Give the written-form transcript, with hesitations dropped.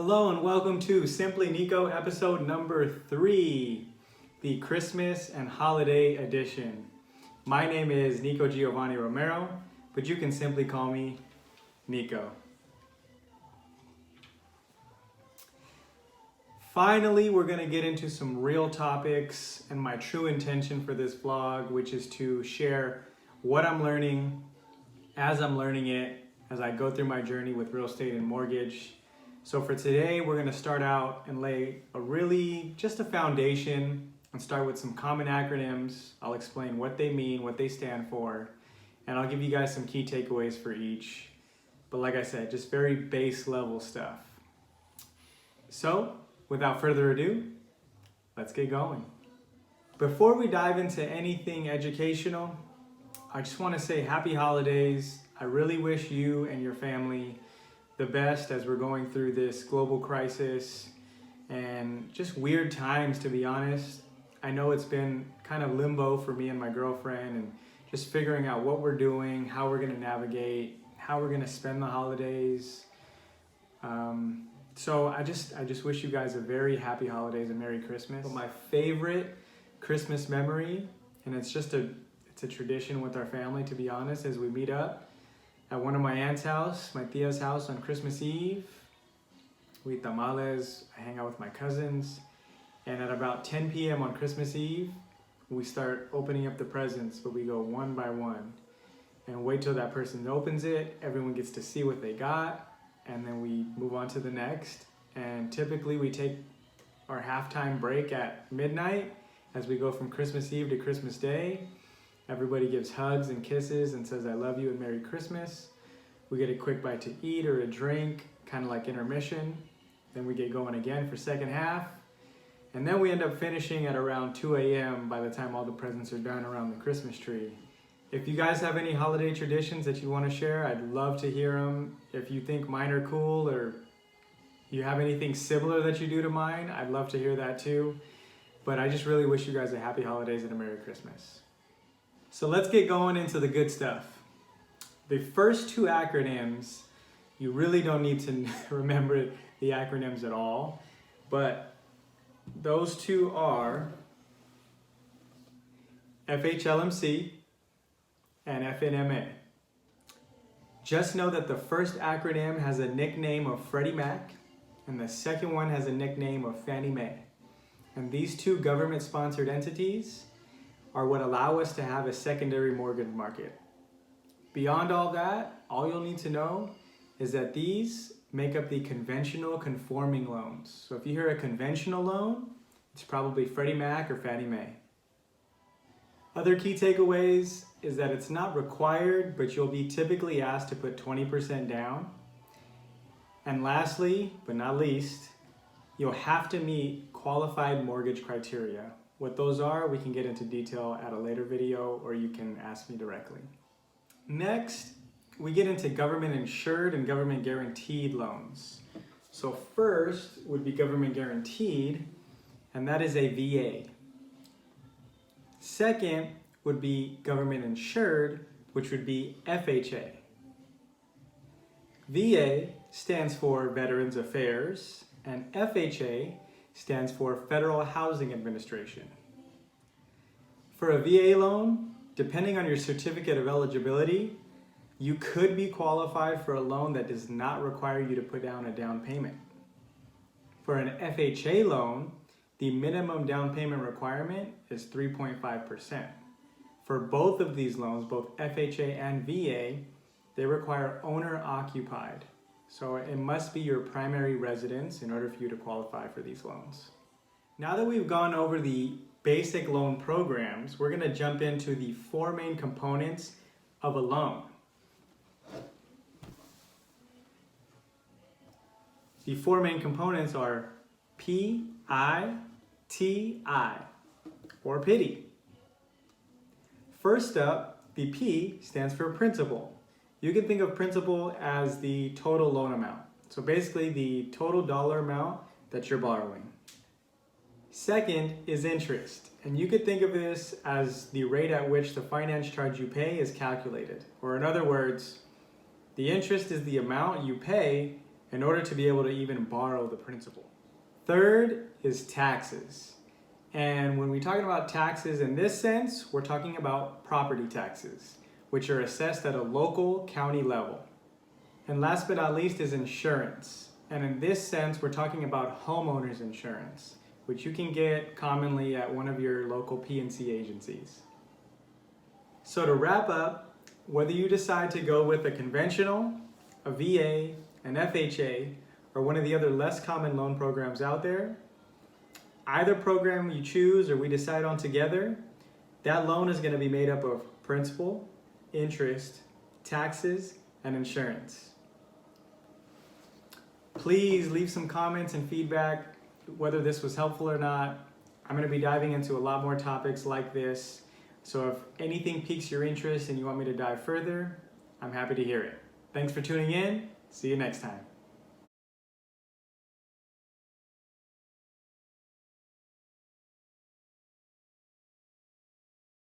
Hello and welcome to Simply Nico episode number 3, the Christmas and Holiday Edition. My name is Nico Giovanni Romero, but you can simply call me Nico. Finally, we're going to get into some real topics and my true intention for this vlog, which is to share what I'm learning as I'm learning it, as I go through my journey with real estate and mortgage. So for today, we're going to start out and lay just a foundation and start with some common acronyms. I'll explain what they mean, what they stand for, and I'll give you guys some key takeaways for each. But like I said, just very base level stuff. So without further ado, let's get going. Before we dive into anything educational, I just want to say happy holidays. I really wish you and your family the best as we're going through this global crisis and just weird times, to be honest. I know it's been kind of limbo for me and my girlfriend, and just figuring out what we're doing, how we're going to navigate, how we're going to spend the holidays. So I just wish you guys a very happy holidays and Merry Christmas. But my favorite Christmas memory, and it's a tradition with our family, to be honest, as we meet up at one of my aunt's house, my tia's house, on Christmas Eve. We eat tamales, I hang out with my cousins, and at about 10 p.m. on Christmas Eve, we start opening up the presents, but we go one by one and wait till that person opens it. Everyone gets to see what they got, and then we move on to the next. And typically we take our halftime break at midnight as we go from Christmas Eve to Christmas Day. Everybody gives hugs and kisses and says, "I love you" and "Merry Christmas." We get a quick bite to eat or a drink, kind of like intermission. Then we get going again for second half. And then we end up finishing at around 2 a.m. by the time all the presents are done around the Christmas tree. If you guys have any holiday traditions that you want to share, I'd love to hear them. If you think mine are cool or you have anything similar that you do to mine, I'd love to hear that too. But I just really wish you guys a happy holidays and a Merry Christmas. So let's get going into the good stuff. The first two acronyms, you really don't need to remember the acronyms at all, but those two are FHLMC and FNMA. Just know that the first acronym has a nickname of Freddie Mac, and the second one has a nickname of Fannie Mae. And these two government-sponsored entities are what allow us to have a secondary mortgage market. Beyond all that, all you'll need to know is that these make up the conventional conforming loans. So if you hear a conventional loan, it's probably Freddie Mac or Fannie Mae. Other key takeaways is that it's not required, but you'll be typically asked to put 20% down. And lastly, but not least, you'll have to meet qualified mortgage criteria. What those are, we can get into detail at a later video, or you can ask me directly. Next, we get into government insured and government guaranteed loans. So first would be government guaranteed, and that is a VA. Second would be government insured, which would be FHA. VA stands for Veterans Affairs, and FHA stands for Federal Housing Administration. For a VA loan, depending on your certificate of eligibility, you could be qualified for a loan that does not require you to put down a down payment. For an FHA loan, the minimum down payment requirement is 3.5%. For both of these loans, both FHA and VA, they require owner-occupied. So it must be your primary residence in order for you to qualify for these loans. Now that we've gone over the basic loan programs, we're going to jump into the four main components of a loan. The four main components are P-I-T-I, or pity. First up, the P stands for principal. You can think of principal as the total loan amount. So basically the total dollar amount that you're borrowing. Second is interest. And you could think of this as the rate at which the finance charge you pay is calculated. Or in other words, the interest is the amount you pay in order to be able to even borrow the principal. Third is taxes. And when we're talking about taxes in this sense, we're talking about property taxes, which are assessed at a local county level. And last but not least is insurance. And in this sense, we're talking about homeowners insurance, which you can get commonly at one of your local P&C agencies. So to wrap up, whether you decide to go with a conventional, a VA, an FHA, or one of the other less common loan programs out there, either program you choose or we decide on together, that loan is going to be made up of principal, interest, taxes, and insurance. Please leave some comments and feedback whether this was helpful or not. I'm going to be diving into a lot more topics like this. So if anything piques your interest and you want me to dive further, I'm happy to hear it. Thanks for tuning in. See you next time.